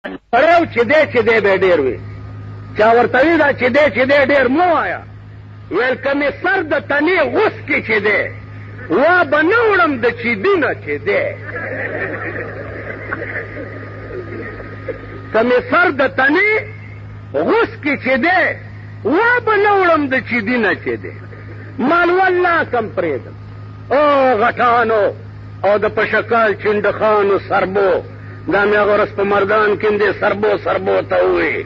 سړی چې دی به ډېر وي چا ورته وي دا چې دی ډېر مه وایه ویل که مې سر د تنې غوس کې چې دی وا به نه وړم د چیدي نه چې دی که مې سر د تنې غوس کې چې دی وا به نه وړم د چیدي نه چې دی مال والله کم پرېږدم او غټانو او د پشکال چنډخانو سربو دا مې هغه ورځ په مردان کې دې سربو ته ووایي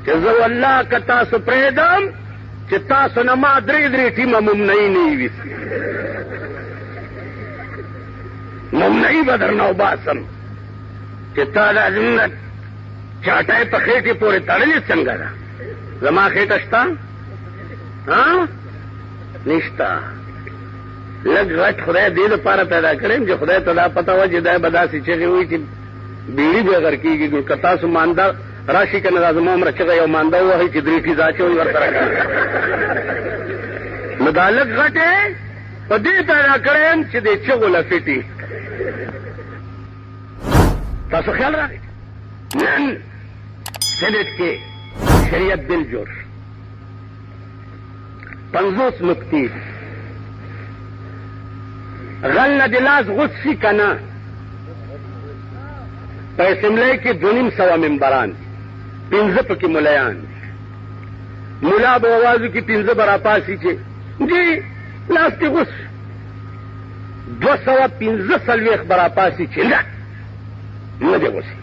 چې زه والله که تاسو پرېږدم چې تاسو نه ما درې ټیمه ممنعي نه وي ویسي ممنعي به درنه وباسم چې تا دا زمونږ چاټۍ په خېټې پورې تړلې څنګه ده زما خېټه شته نشته لږ غټ خدای دې لپاره پیدا کړی چې خدای ته دا پته وه چې دا به داسې چغې وایي چې بیړي به غر کېږي که تاسو مانده راشي که نه دا زما عمره چغه یو مانده ووهئ چې درې ټیزه اچوئ ورسره کړي نو دا لږ غټې په دې پیدا کړی یم چې دې چغو لفټي تاسو خیال راغی نن سینټ کې شریعت بل جوړ 50 نکتې غل نه د لاس غوڅ شي که نه په اسمبلی کې 250 ممبران 15 پکې ملیان ملا به اوازو کې 15 به راپاسي چې جی لاس کې غوڅ 215 به راپاسي چې نه دی غوڅي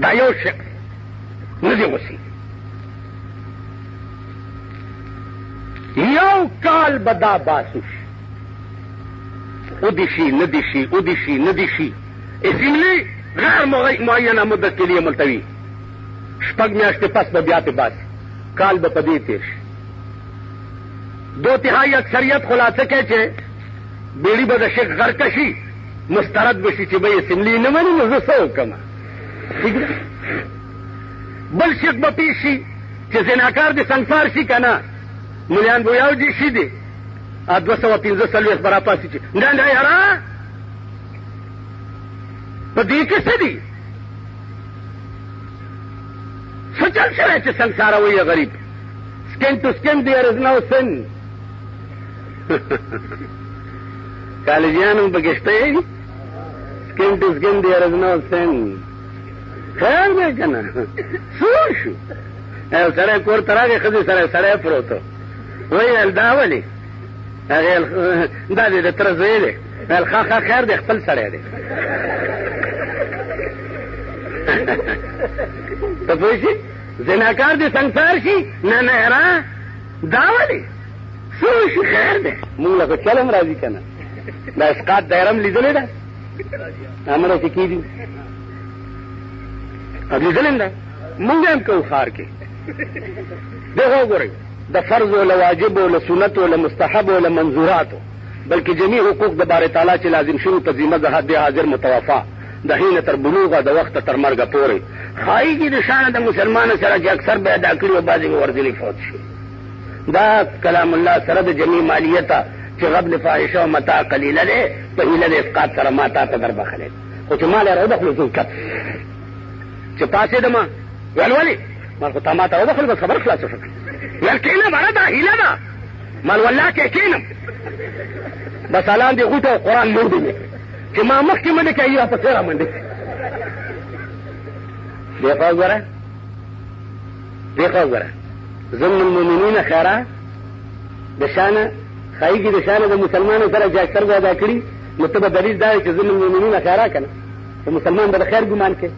دا یو شک نه دی غوڅي یو کال به دا باسو شي ودي شي اسمبلی غیر معینه مدت کے لیے ملتوی شپږ میاشتې پس به بیا پې باسي کال به په دې تېر شي 2/3 اکثریت خلاصه کوي چې بیړي به د شیخ غرقه شي مسترد به شي چې به اسمبلی نه مني نو زه څه وکړم بل شیخ به پیش شي چې زناکار دې سنګسار شي که نه ملیان به یو دي شي دي 215 به راپاسي چې نه یاره په دې کې څه دي څه چل شوی چې سنګساره وایي غریب سکن ټو سکن دیر از نو سن کالجیانو پکې شته یې سکن ټو سکن دیر از نو سن خیر دی که نه څه شو یو سړی کور ته راغی ښځې سره سړی پروت ویل دا ولې هغې دا دی د تره زوی دی ویل ښه خیر دی خپل سړی دی ته پوه شي زناکار دې سنګسار شي نه یاره دا ولې څه شي خیر دی مونږ له خو چلم راځي که نه دا اسقاط دایره م لیدلې ده همره چې کېدي اب لیدلې ده مونږ هم کوو ښار کې دغه وګورئ د فرض و له واجب و له سنت و له مستحب و له منظوراتو بلکې جميع حقوق د باري تعالی چې لازم شوي په ذمه د حاضر متوفا د حین تر بلوغه د وخت تر مرګه پورې خایږي د شانه د مسلمانو سره چې اکثر به ادا کړي او بعضې به ورځنې فوت شي دا کلام الله سره د جميع مالیته چې غبن فاحشه او متاع قلیله دی په هیله د اسقاط سره ما تا ته در بخلی خو چې ما له راوبخلو زه کت چې پاسېدم ویل ولې ما خو تا ما ته راوبخلو بس خبره خلاصه شوه ویل کېنه باره دا هیله ده مال والله کې کېنم بس الان دې غوټه او قرآن منډې مې چې ما مخکې منډې کوي یا پسې را منډې دې خوا وګوره ضمن المؤمنین خیره د شانه خایږي د شانه د مسلمانو سره چې اکثر به ادا کړي نو ته به دلیل دا دی چې ضمن المؤمنین خیره که نه په مسلمان به د خیر ګمان کوي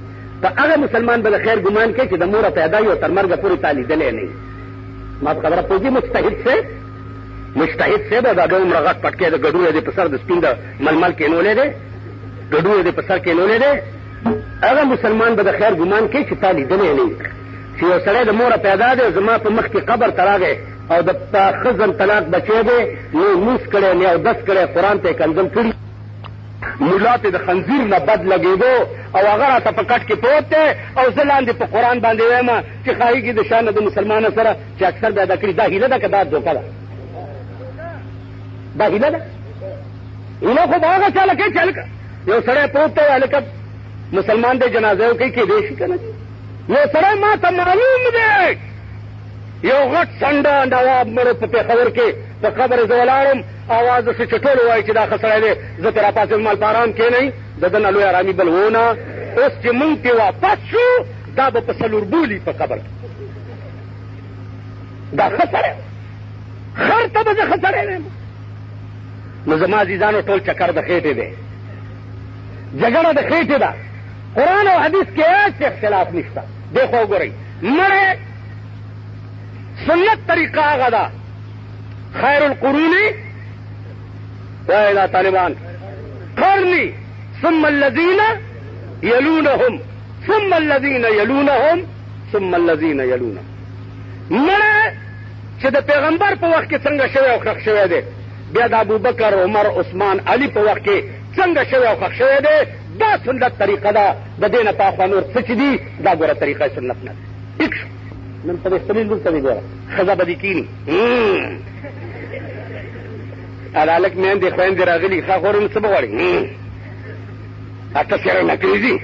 په هغه مسلمان به د خیر ګمان کوي چې د موره پیدا وي او تر مرګه پورې تا لیدلی نه وي ما په خبره پوهېږي مجتهد صاحب دا دومره غټ پټکی د ګډو یې د په سر د سپین د ململ کېنولی دی ګډو یې د په سر کېنولی دی هغه مسلمان به د خیر ګمان کوي چې تا لیدلی نه وي چې یو سړی د موره پیدا دی زما په مخ کې قبر ته راغی او د ښځن طلاق بچی دی نه لمونځ کړی نه اودس کړی قرآن ته یې کنځل کړي ملا ته د خنزیر نه بد لګېدو او هغه راته په کټ کې پروت دی او زه لاندې په قرآن باندې وایم چې خایږي د شانه د مسلمانو سره چې اکثر به ادا کړي دا هیله ده که دا دوکه ده دا هیله ده هیله خو به هغه چاله کوي چې هلکه یو سړی پروت دی هلکه مسلمان دې جنازه کوي کې دی شي کنه یو سره ما ته معلوم دی یو غټ سنډه نواب مړ په پېښور کې په قبر زه ولاړم اواز وشو چې ټول وایي چې دا ښه سړی دی زه ترې راپاڅېدم مال په ارام کښېنئ د ده نه لوی ارامي بل ونه اوس چې مونږ پې واپس شو دا به په څلور بولي په قبر دا ښه سړی خر ته به زه ښه سړی دی نو زما عزیزانو ټول چکر د خېټې دی جګړه د خېټې ده قرآن او حدیث کې هیڅ اختلاف نشته دی خو وګورئ مړی سنت طریقه هغه ده خیر القرون وایي دا طالبان قرني ثم الذين يلونهم ثم الذين يلونهم ثم الذين يلونهم مړی چې د پیغمبر په وخت کې څنګه شوی او ښخ شوی دی بیا د ابوبکر عمر عثمان علي په وخت کې څنګه شوی او ښخ شوی دی دا سنت طریقه ده د دې نه پاخوا نور څه چې دي دا ګوره طریقه سنت نه ده ټیک شو نن په دې سلیل دلته دی ګوره ښځه به دې کیني هلک میندې خویندې راغلي ښه خورم څه به غواړي اته سیره نکریزي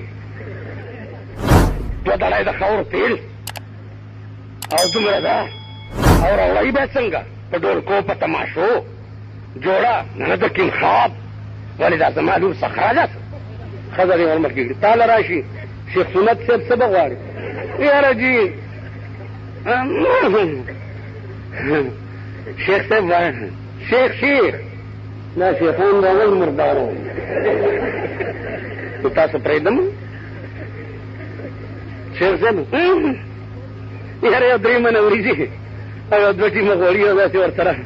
دوه ډالۍ د خاورو تیل او دومره ده او راوړی به څنګه په ډولکو په تماشو جوړه نه د کین خواب ولې دا زما لور صخره ده ښځه دې ور مخکې کړي تاله راشي شیخ سنت صاحب څه به غواړي یاره جي شیخ صاحب شیخ دا شیخان به اول مردارو نو تاسو پرېږدم شیخ صاحب یاره یو درې منه وریجې او یو دوه ټیمه غوړي او داسې ورسره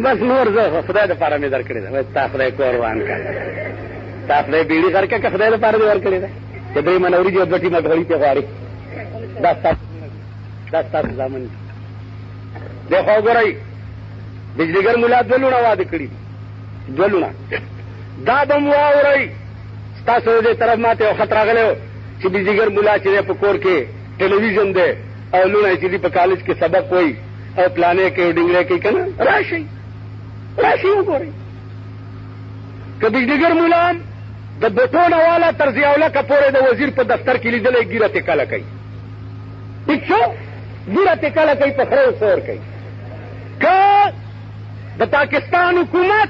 بس نور زه خدای دپاره مې در کړې ده تا خدای کور وان کړه تا خدای بیړي غر کړه که خدای دپاره دې ورکړې ده چې درې منه وریجې او دوه ټیمه غوړي پې غواړي دا ستاسو زامن دي دی خو وګورئ بجلیګر ملا دوه لوڼه واده کړي دي دوه لوڼه دا به م واورئ ستاسو د دې طرف ماته یو خط راغلی و چې بجلیګر ملا چې دی په کور کې ټلویزیون دی او لوڼه چې دي په کالج کې سبق وایي او پلانې کوي ډنګرې کوي که نه راشئ وګورئ که بجلیګر ملا د بوټونه والا تر ضیاءالله پورې د وزیر په دفتر کې لیدلی ګیره تې کله کوي ټیک شو ګیره تې کله کوي په خره سور کوي که د پاکستان حکومت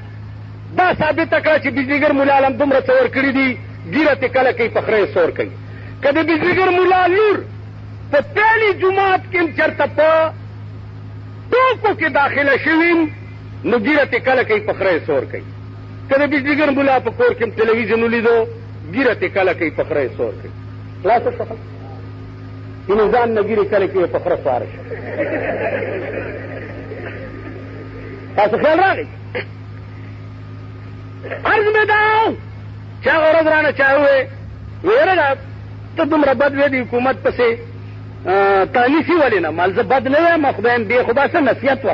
دا ثابته کړه چې بجلیګر ملا هم دومره څه ورکړي دي ګیره تې کله کوي په خره سور کوي که د بجلیګر ملا لور په پهلي جومات کې هم چېرته په ټوکو کې داخله شوي نو ګیره تې کله کوي په خره سور کوي که د بجلیګر ملا په کور کې هم ټلویزیون ولیدو ګیره تې کله کوي په خره سور کوي خلاصه شوه اینو ځان نه ګیرې کله کوي په خره سواره شي تاسو خیال راغی عرض مې دا چې هغه ورځ رانه چا ووې ویره ده ته دومره بد وې د حکومت پسې تا نیسي ولې نه مال زه بد نه یم خدایم دې خو دا څه نصیحت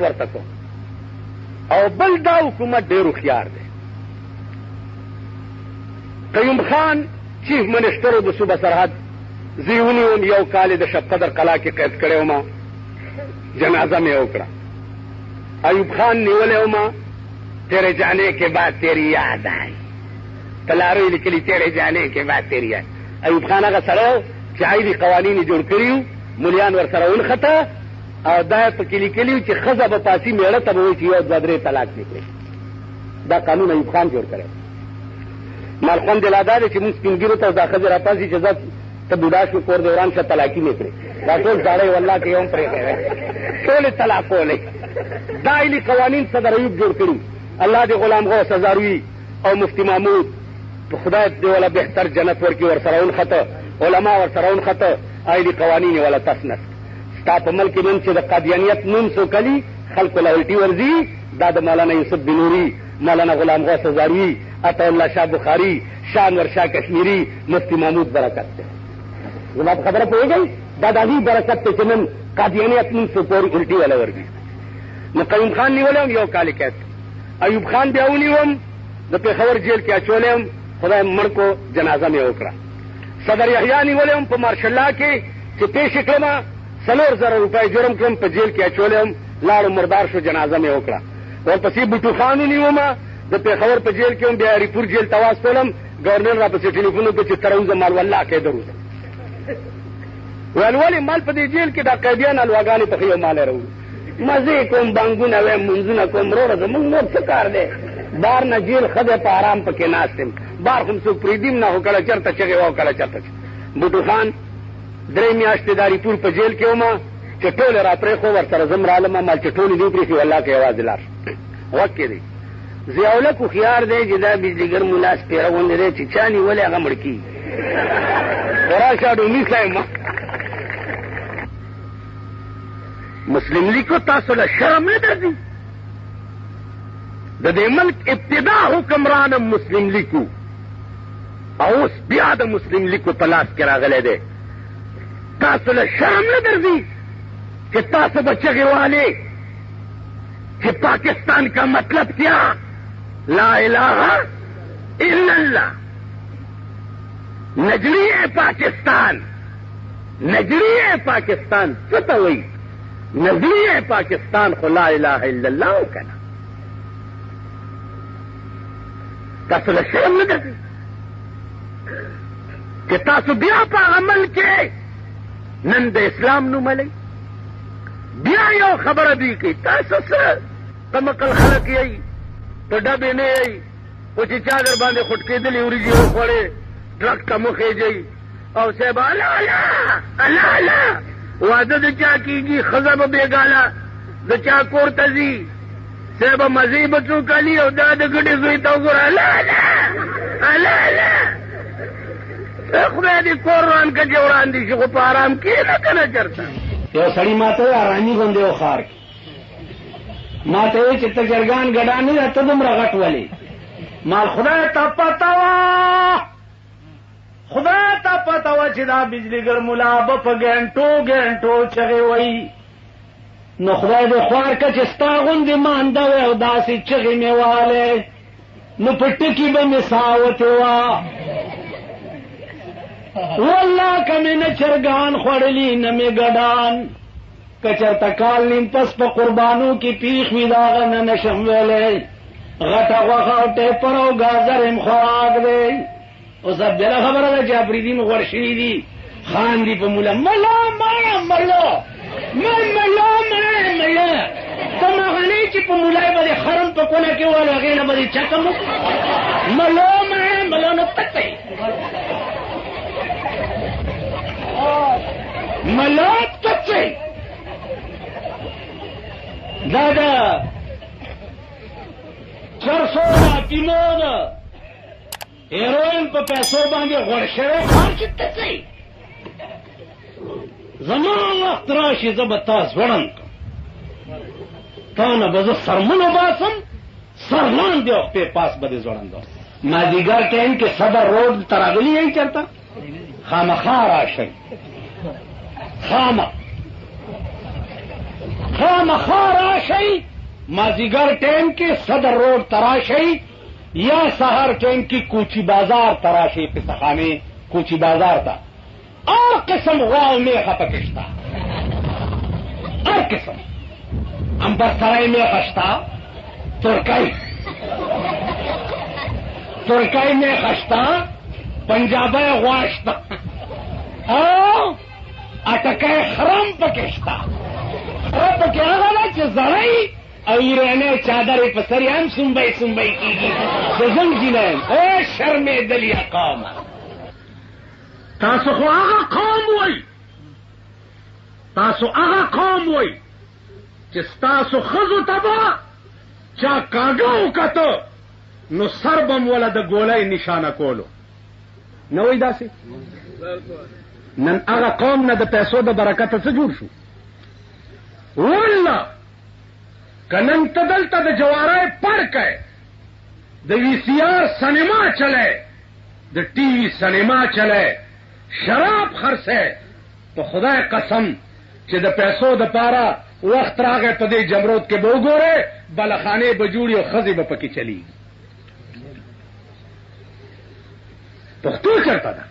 ورته کوم او بل دا حکومت ډېر هوښیار دی قیوم خان چیف منسټر د صوبه سرحد زه یې ونیوم یو کال یې د شب قدر قلعه کې قید کړی وم جنازه مې وکړه ایوب خان نیولی وم تیرے جانے کے بعد تیری یاد آئی تلارو یې لیکلي تیرے جانے کے بعد تیری یاد ایوب خان هغه سړی و چې عایدي قوانین یې جوړ کړي وو ملیان ورسره ونښته او دا یې پکې لیکلي وو چې ښځه به پاسي مېړه ته به وایي چې یو دوه درې طلاق دې کړي دا قانون ایوب خان جوړ کړی مال خوند یې لا دا دی چې مونږ سپین ږیرو ته دا ښځې راپاسي چې زه ته بوډا شو کور دوران شه طلاقي مې کړې دا ټول زاړه یې والله کې یو هم پرېښی دی ټولې طلاقولې دا علي قوانین صدر ایوب جوړ کړي الله دې غلام غوث هزاروي او مفتی محمود په خدای دې ولا بهتر جنت ورکړي ورسره ونښته علما ورسره ونښته علي قوانین یې ولا تس نس ستا په ملک نن چې د قادیانیت نوم سوکلي خلکو له الټي ورځي دا د مولانا یوسف بنوري مولانا غلام غوث هزاروي عطا الله شاه بخاري شاه انور شاه کشمیري مفتی محمود برکت دی زما په خبره پوهېږئ دا د هغوی برکت دی چې نن قادیانیت نوم سو پورې الټي والا ورځي نو قیوم خان نیولی وم یو کال قید ایوب خان بیا ونیوم د پېښور جیل کې اچولی وم خدای مړ کو جنازه مې وکړه صدر یحیی نیولی وم په مارشالله کې چې پیش یې کړمه 4,000 روپۍ جرم کړم په جیل کې اچولی وم لاړو مردار شو جنازه مې وکړه ورپسې بوټو خان ونیومه د پیښور په جیل کې هم بیا هریپور جیل ته واستولم. ګورنر را پسې ټلیفون وکړ چې تر اوسه مال والله کې دروزه ویل ولې مال په دې جیل کې دا قیدیان الواګانې په یو مال راوړي. مزې کوم بانګونه وایم منځونه کوم وروره زمونږ نور څه کار دی. بار نه جیل ښه دی په آرام پکې ناست یم. بار خو م څوک پرېږدي نه خو کله چېرته چغې وه او کله چېرته بوټو خان 3 میاشتې د هریپور په جیل کې ومه چې ټولې را پرېښو ورسره زه م رالمه مال چې ټولې دې پرېښي والله که یوازې لاړ غوږ کې دی. ضیاءالحق هوښیار دی چې دا بجلیګر ملا سپېره غوندې دی چې چا نیولې هغه مړ کېږي. خو راشه ډومي صاحب مسلم لیگ کو تاسو له شرم نه درځي. د دې ملک ابتدا حکمرانم مسلم لیگ او اوس بیا د مسلم لیگ په لاس کې راغلی دی. تاسو له شرم نه درځي کہ تاسو بچے والے کہ پاکستان کا مطلب کیا لا الہ الا اللہ. نجری پاکستان نجری پاکستان ستوئی نجری پاکستان کو لا الہ الا اللہ کنا. تاسو له شرم نه درځي کہ تاسو بیا په عمل کې نن د اسلام نوم لئ. بیا یو خبره دی کوي تاسو څه تمقل خلک یئ په ډبې نه یئ خو چې چا در باندې خوټکېدلې وریجې وخوړې ټرک ته مخ یې او صاحب الله الله الله الله واده د چا کېږي ښځه به بېګاله د چا کور ته ځي صاحب مزې به څوک علي او دا د ګډې زوی ته وګوره الله الله الله الله خدای دې کور روان که چې وړاندې شي خو په آرام کښېنه که نه چېرته. یو سړي ما ته ارامي غوندې و ښار کې ما ته وایي چې ته چرګان ګډان نه ته دومره غټ ولې مال خدای ته پته وه خدای ته پته وه چې دا بجلیګر ملا به په ګنټو ګنټو چغې وایي. نو خدای دې خوار که چې ستا غوندې مانده وی او داسې چغې مې والې نو په ټکي به مې ساه وتې وه. والله که مې نه چرګان خوړلي نه مې ګډان که چېرته کال نیم پس په قربانو کې پیښ وي د هغه نه نشم ویلی. غټه غوښه او ټیپر او ګازر یم خوراک دی. اوس بله خبره ده چې افریدي مې غوړ شوي دي خاندي په موله ملا مړه ملا ملا مړه ملا ته مغنې چې په مولای به د خرم په کونه کې والو هغې نه به دې چکم ملا مړه ملا نه تکتی ملا تکتی دا دا چرسو راتیمو دا هیروین په پیسو باندې غوړ شوی خار چې تکتی زمان وقت راشي زه به تا زوړند کړم تا نه به زه سرمنو باسم سر لاندې او خپې پاس به دې زوړندم. مازدیګر ټایم کې صدر روډ ته راغلي یئ چېرته خامخا راشئ خامخا راشئ مازدیګر ټایم کې صدر روډ ته راشئ یا سحر ټایم کې کوچی بازار ته راشئ پسخانې کوچی بازار ته هر قسم غوا او میخه پکې شته هر قسم امبرسرای میخه شته ترکای میخه شته پنجابی غوا شته او اټکای خرم پکې شته. خره پکې هغه ده چې زړی او ایرانی چادرې په سر یې هم سنبی سنبی کېږي د زنګ جینه یم او شرمېدلي قومه. تاسو خو هغه قوم وئ چې ستاسو ښځو ته به چا کاږه وکته نو سر به م وله د ګولۍ نشانه کولو نه وایي داسې. نن هغه قوم نه د پیسو د برکته څه جوړ شو والله که نن ته دلته د جوارۍ پړ کوې د وي سی آر سینما چلی د ټي وي سینما چلی شراب خرڅی په خدای قسم چې د پیسو د پاره وخت راغی په دې جمرود کې به وګورې بلخانې به جوړي او ښځې به پکې چلیږي. پښتو چېرته ده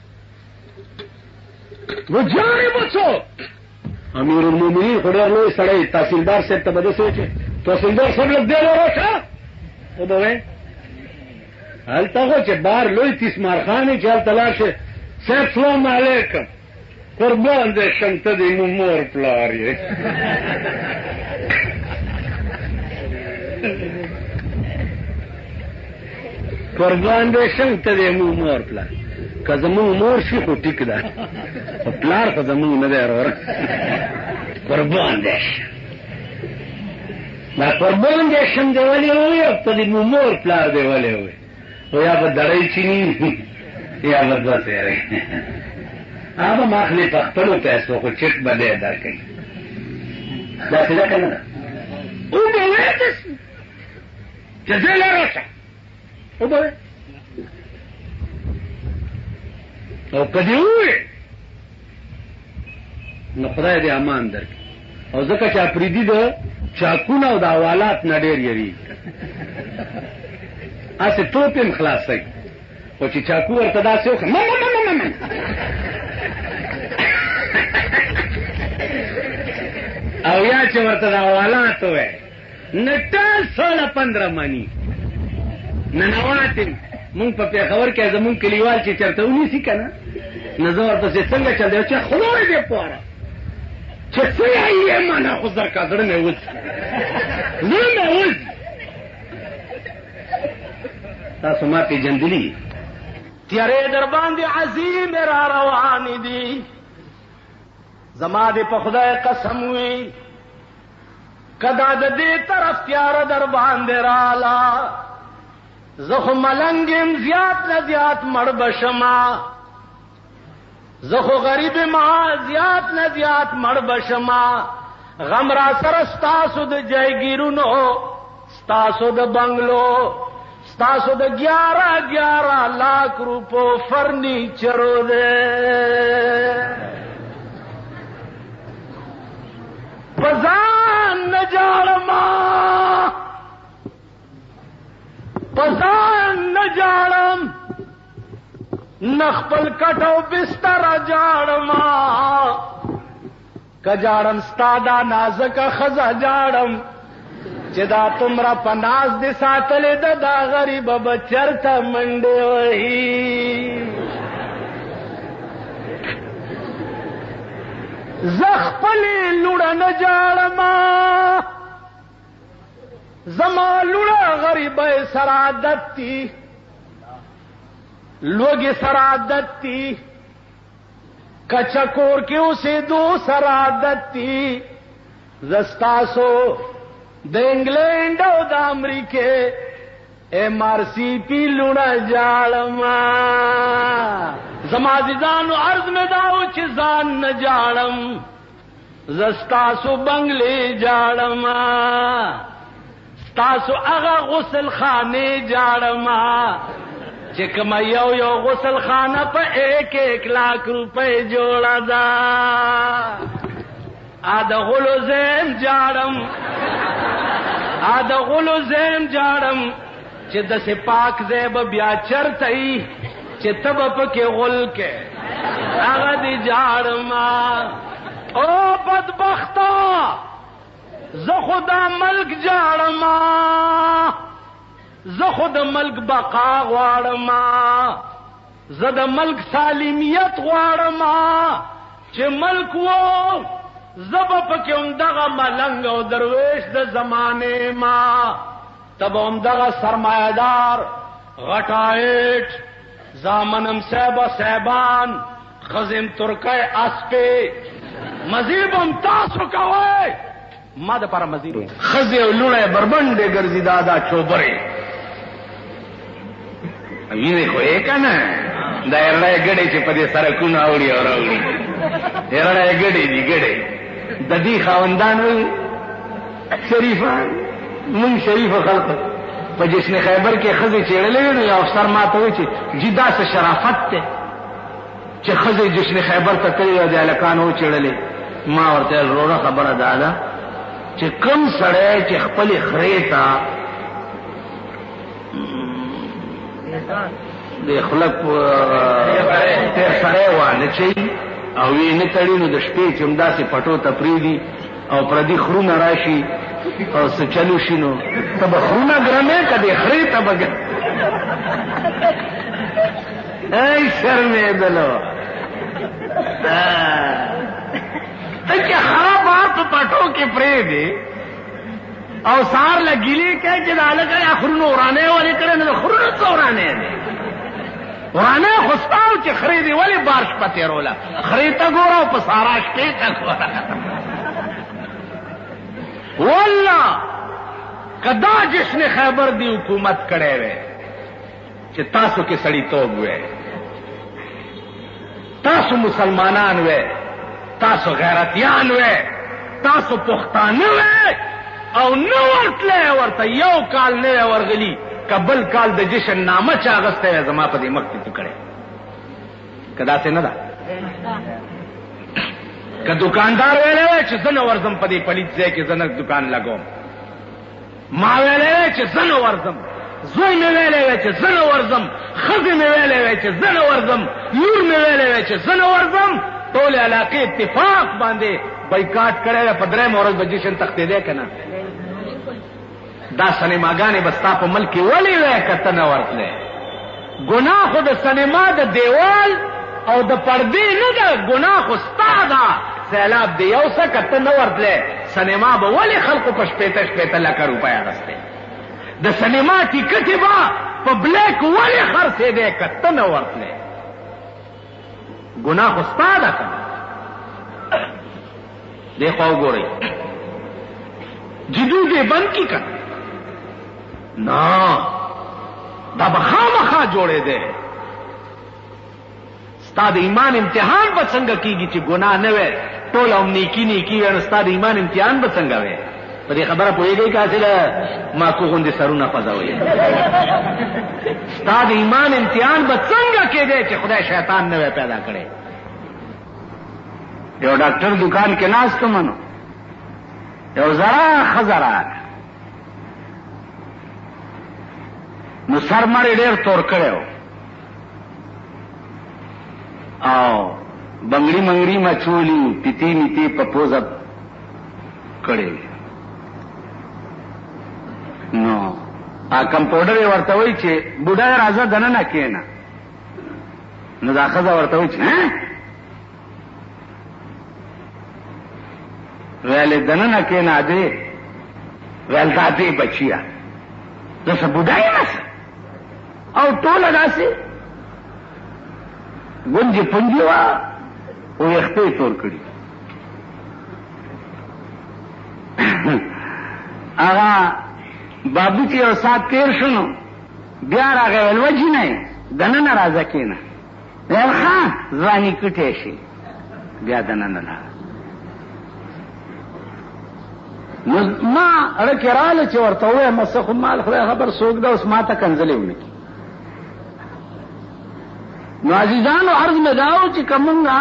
و جارې به څوک امیرالمومنین خو ډېر لوی سړی تحصیلدار صاحب ته به داسې وایي چې تحصیلدار صاحب لږ دی له راشه ته به وایې هلته خو چې بار لوی تیسمار خان چې هلته لاړ شي صاحب سلام علیکم قربان دې شم ته د مور پلار یې قربان دې شم ته د مور پلار که زمونږ مور شي خو ټیک ده پلار خو زمونږ نه دی وروره قربان دې شم دا قربان دې شم دې ولې ووایه ته د مور پلار دې ولې ووایه و یا به دړی چینی یا به دوه سیرې هغه ما اخلي په خپلو پیسو خو چک به دی درکوي داسې ده که نه ده وبه وایه داسې چې زه لاړه شه وبه وایه او که دې ووایې نو خدای دې امان درکړي او ځکه چې اپریدي د چاکونه او د حوالات نه ډېر یېرېږي هسې ټوپ یې خلاصوي خو چې چاکو ورته داسې وکړه او یا چې ورته د حوالات ووایي نه ټول 16-15 مني ننوات مونږ په پېښور کې زمونږ کلیوال چې چېرته ونیسي که نه نو زه ورپسې څنګه چل دی چې خدای دې پاره چې څه یې مانه خو درکه زړه مې وځي زړه مې وځي تاسو ما پېژندلي تیارې در باندې عظیم را روانې دي زما دې په خدای قسم وي کدا د دې طرف تیاره در باندې راله زه خو ملنګ یم زیات نه زیات مړ بشما زه خو غریب ما زیات نه زیات مړ بشما غم را سره ستاسو د جایګیرونو ستاسو د بنگلو ستاسو د 11 لاکھ روپو فرنیچرو دے پزان نجاڑما پزان نجاڑم نخپل کٹو بستر جاڑما کجاڑم ستادا نازکا خزا جاڑم چې دا تمرا پناز دې ساتلې ده دا غریبه به چرته منډې وهي زه خپلې لوړه نه جاړمه زما لوړه غریبه سره عادت دي لوږې سره عادت دي کچه کور کې اوسېدو سره عادت دي زه ستاسو د انګلینډ او د امریکې MRC پی لوڼه جاړم زما عزیزانو عرض مې دا و چې ځان نه جاړم زه ستاسو بنګلې جاړم ستاسو هغه غسل خانې جاړم چې کومه یو غسل خانه په 1 لاکھ روپۍ جوړه ده د غلو زیم جاړم د غلو زیم جاړم چې داسې پاک ځای به بیا چرته وي چې ته به پکې غل کې هغه دې جاړم او بدبخته زه خو دا ملک جاړم زه خو د ملک بقا غواړم زه د ملک سالمیت غواړم چې ملک و زبا پکې همدغه ملنګ او درویش د زمانې ما تب همدغه سرمایهدار غټایټ زامنم صاحبان خزم ترکای اسپې مزیب هم تاسو کوئ ما د پاره مزیب خزې او لوڼه بربنډې ګرځي دا چوبرې وینې خو یې که نه دا یرړی ګډې چې په دې سړکونه اوړي او راوړي یرړی ګډې دي ګډې د دې خاوندان وي شریفان مونږ شریف خلق په جشن خیبر کې ښځې چېړلې نو یو افسر ما ته وایي چې جي داسې شرافت دی چې ښځې جشن خیبر ته تللې او د هلکانو وچېړلې ما ورته وروره خبره دا ده چې کوم سړی چې خپلې خرې ته د خلق سړی وانه چوي او وی نه تړي نو د شپې چې همداسې پټو ته پرېږدي او پردي خرونه راشي او څه چلو شي نو ته به خرونه ګرمې که د خرې ته به ای شرمېدلو ته چې خراب بار په پټو کې پرېږدې او سهار له ګیلې کوي چې دا هلکه یا خرونه ورانې ولې کړی نو د خرونه څه ورانې دی ورانې خو ستا و چې خرې دې ولې بار شپه تېروله خرې ته ګوره او په سارا شپې ته ګوره والله که دا جشن خیبر دی حکومت کړی وی چې تاسو کې سړیتوب وی تاسو مسلمانان وی تاسو غیرتیان وی تاسو پښتانه وی او نو ورتلې ورته یو کال نه ورغلی کبل کال د جشن نامه چا غسته زما په دې مخ کې تو کړي کدا څه نه ده که دکاندار ویلې چې زنه ورزم په دې پلیت ځای کې زنه دکان لګوم ما ویلې چې زنه ورزم زوی مې ویلې چې زنه ورزم خزه مې ویلې چې زنه ورزم لور مې ویلې چې زنه ورزم ټول علاقې اتفاق باندې بایکاټ کړي په درې مورز د جشن تختې ده کنه دا سینماګانې بستا په ملک ولې وای کته نه ورتله ګناه خو د سینما د دیوال او د پردې نه ده ګناه خو ستا ده سیلاب دی یو څه کته نه ورتله سینما به ولې خلکو په شپېته لکه روپۍ اخیستې د سینما ټیکټې به په بلیک ولې خرڅې دی کته نه ورتله ګناه خو ستا ده کنه دی خو وګورئ جدو دې بند کی کنه نا دا بخامخا جوڑے دے ستا د ایمان امتحان به څنګه کیږي چې ګناه نه وي ټول هم نیکی نیکی وي نو ستا د ایمان امتحان به څنګه وي په دې خبره پوهېږئ که اصله ماکو غوندې سرونه خوځوئ ستا د ایمان امتحان به څنګه کېدی چې خدای شیطان نه وی پیدا کړی یو ډاکټر دکان کې ناست منو یو زړه ښځه راغله نو سر مړی ډېر تور کړی و او بنګړي منګړي مچولي پیتي میتي په پوزه کړی نو کمپاوډر یې ورته وایي چې بوډا راځه دننه کېنه نو دا ښځه ورته وایي چې ویلې دننه کېنه ادې ویل دا دې بچیه زه بوډا یم او ټوله داسې ګونجې پنجې وه او ویښته یې تور کړي هغه بابو چې یو ساعت تېر شو نو بیا راغی ویل وجې نه یې دننه راځه کېنه ویل ښه ځواني کټی شي بیا دننه لاړه نو ما اړه کې راله چې ورته ووایم څه خو مال خدای خبر څوک ده اوس ما ته کنځلې ونه کړي نو عزیزانو عرض مې دا و چې که مونږه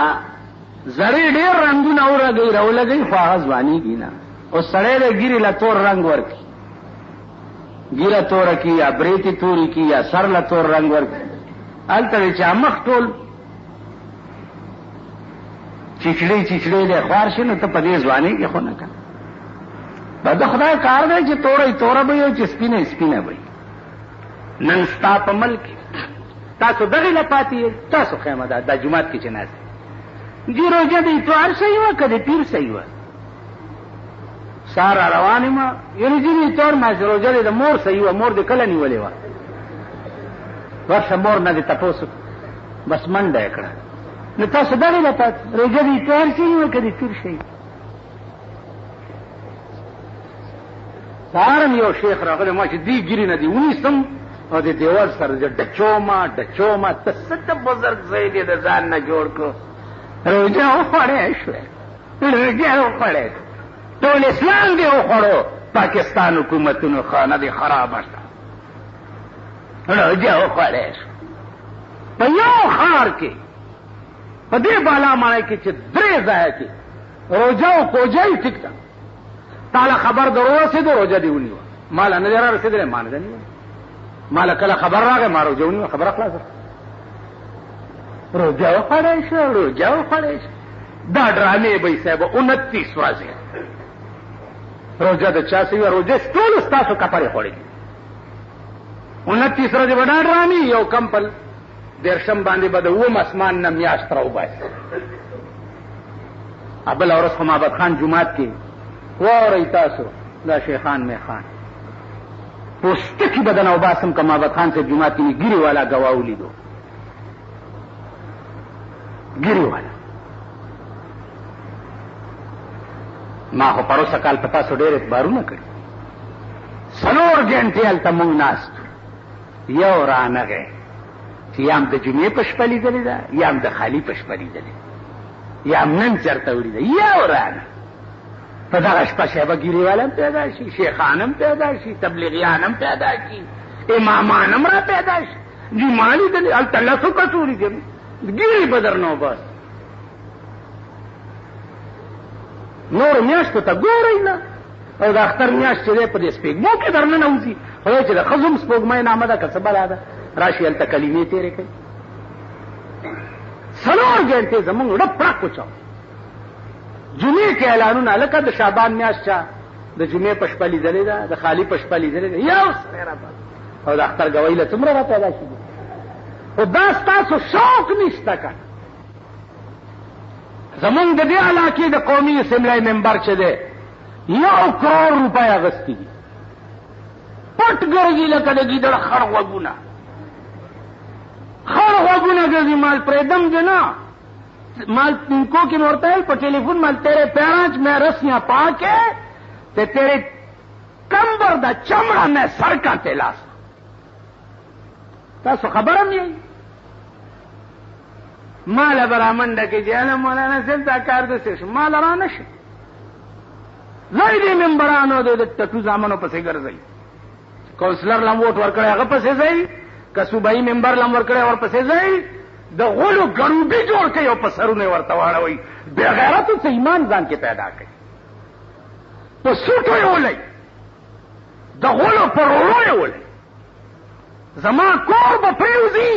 زړې ډېر رنګونه ورغوي راولګوي خو هغه ځوانېږي نه اوس سړی دی ګیرې له تور رنګ ورکړي ګیره توره کړي یا برېتې تورې کړي یا سر له تور رنګ ورکړي هلته دی چې مخ ټول چیچړې چیچړې دی خوار شي نو ته په دې ځوانېږي خو نه کنه دا د خدای کار دی چې توره توره به وي چې سپینه سپینه به وي نن ستا په ملک تاسو دغې له پاتې تاسو خیمه ده دا جومات کې چې ناست دي روژه د اتوار صحیح وه که د پیر صحیح وه سهار را روان یم یعنې ځینې اتوار ما چې روژه د مور صحیح وه مور دې کله نیولې وه ورشه مور نه دې تپوس بس منډه یې کړه نو تاسو دغې له پاتې روژه د اتوار صحیح وه که د پیر صحیح سهارم یو شیخ راغلی ما چې دې ګیرې نه دې ونیسم او د دیوال سره ډچومه ته څه د بزرګ ځای دې د ځان نه جوړ کړو روژه وخوړی شوې روژه وخوړی ټول اسلام دې وخوړو پاکستان حکومتونو خانه دې خرابه شوه روژه وخوړی شو په یو ښار کې په دې بالا ماڼۍ کې چې 3 ځایه کې روژه او کوجۍ ټیک ده تاله خبر در ورسېدو روژه دې ونیوه ماله نه دی را رسېدلی ما نه ده نیوه ماله کله خبر راغی ما روژه ونیوه خبره خلاصه روژه وخوړی شو روژه وخوړی شو دا ډرامې به یې صاحبه 29 ورځې روژه د چا صحیح وه روژه ټولو ستاسو کپرې خوړې 29 ورځې به ډاډ رامي یو کمپل دیرشم باندې به د اوم اسمان نه میاشت راوباسي. بله ورځ خو محمد خان جومات کې واورئ تاسو دا شیخان میخان پوستکي به دنه وباسم که محمد خان صاحب جومات کې مې ګیرې والا ګواه ولیدو. ګیرې والا ما خو پروسه کال په تاسو ډېر اعتبارونه کړي. 4 ګنټې هلته مونږ ناست یو رانغی چې یا هم د جمعې په شپه لیدلې ده یا هم د خالي په شپه لیدلې یا هم نن چېرته ولیده یو رانه. په دغه شپه شیبه ګیریوال هم پیدا شي، شیخان هم پیدا شي، تبلیغیان هم پیدا شي، امامان هم را پیدا شي. جی ما لیدلې هلته لسو کسو لیدم ګیرې به درنه وباس. نور میاشتو ته ګورئ نه او د اختر میاشت چې دی په دې سپېږمو کې در ننوځي. خدای چې د ښځو هم سپوږمۍ نامه ده که څه بلا ده راشي هلته کلمې تېرې کوي. 4 ګنټې زمونږ ډپ پړک وچاو. جمعې کې اعلانونه لکه د شعبان میاشت چا د جمعې په شپه لیدلې ده د خالي په شپه لیدلې ده یو سړی را او د اختر ګوۍ له څومره را پیدا شي. خو دا ستاسو شوق نشته که زمونږ د دې علاقې د قومي اسمبلی ممبر چې دی 1 کروڑ روپۍ اغستې دي. پټ ګرځي لکه د ګیدړ خړ غوږونه ګرځي. مال پریدم دې نه مال تنکو کی مرتبل پر ٹیلیفون مال تیرے پیرانچ میں رسیاں پا کے تے تیرے کمبر دا چمڑا میں سڑکاں تے لاس. تاسو خبرم نہیں مال برامنڈا کی جانا مولانا صاحب دا کار دو سے مال را نشي زیدی ممبرانو دے ټټو زامنو پسې ګرځي. کونسلر لم ووټ ورکړی هغه پسې ځي، که صوبایي ممبر لم ورکړی ور پسې ځي. د غولو ګروبي جوړ کوي او په سرونه ورته واړوي. بې غیرتو څه ایمان ځان کې پیدا کوي. په سوټو یې ولئ د غولو په روړو یې ولئ. زما کور به پرېوځي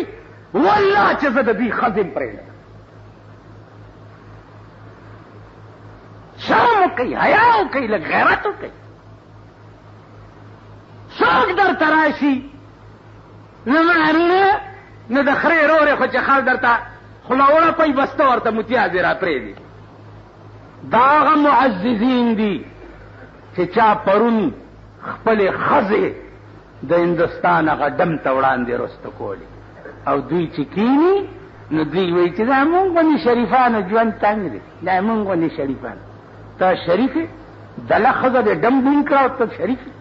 والله چې زه د دوی ښځې پرېږدم. شرم وکئ، حیا وکئ، لږ غیرت وکئ. څوک درته راشي نه نه د خرې رورې خو چې خر درته خوله وړپئ بسته ورته متیازې را پرېږدي. دا هغه معززین دي چې چا پرون خپلې ښځې د هندوستان هغه ډم ته وړاندې رسته کولې او دوی چې کینی نو دوی وایي چې دا مونږ غوندې شریفانو ژوند تنګ دی، دا مونږ غوندې شریفان. ته شریف یې دله ښځه دې ډم بون کړه او ته شریف یې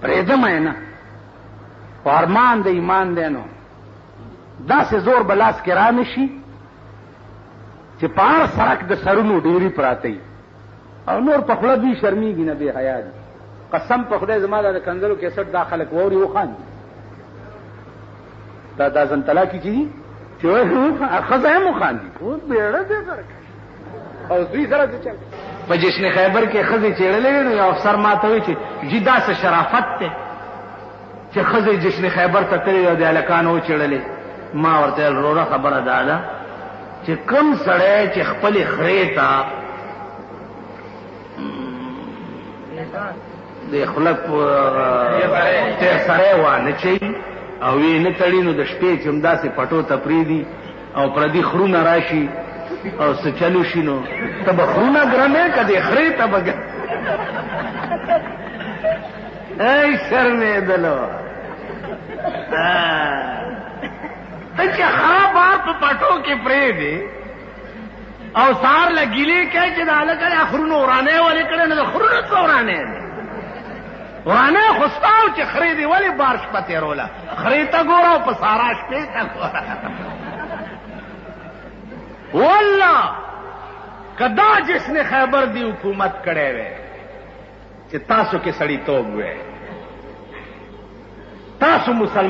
پرېږدم یې نه. خو ارمان د ایمان دی نو داسې زور به لاس کې را نه شي چې په هر سړک د سرونو ډېرې پراته وي او نور په خوله دوی شرمېږي نه بې حیا دي. قسم په خدای زما دا د کنځلو کیسټ دا خلک واوري وخاندي. دا زنتلاکي چې دي چې ښځه هم وخاندي بیړه دې درکړي او دوی سره څه چل. په جشن خیبر کې ښځې چېړلې وې نو یو افسر ما ته وایي چې جي داسې شرافت دی چې ښځې جشن خیبر ته تللې او د هلکانو وچېړلې. ما ورته ویل وروره خبره دا ده چې کوم سړی چې خپلې خرې ته د خوله سری وانه چوي او یې نه تړي نو د شپې چې همداسې پټو ته پرېږدي او پردي خرونه راشي او څه چلو شي نو ته به خرونه ګرمې که دې خرې ته به ای شرمېدلو ته چې خراب بار په پټو کې پرېږدې او سهار له ګیلې کوي چې د هلکه خرونه ورانې ولې کړې نو د خرونه څه ورانې دی ورانې خو ستا و چې خرې دې ولې بار شپه تېروله خرې ته ګوره او په سارا شپې ته ګوره. والله که دا جشن خیبر دی حکومت کړی وی چې تاسو کې سړیتوب وی تاسو مسلمان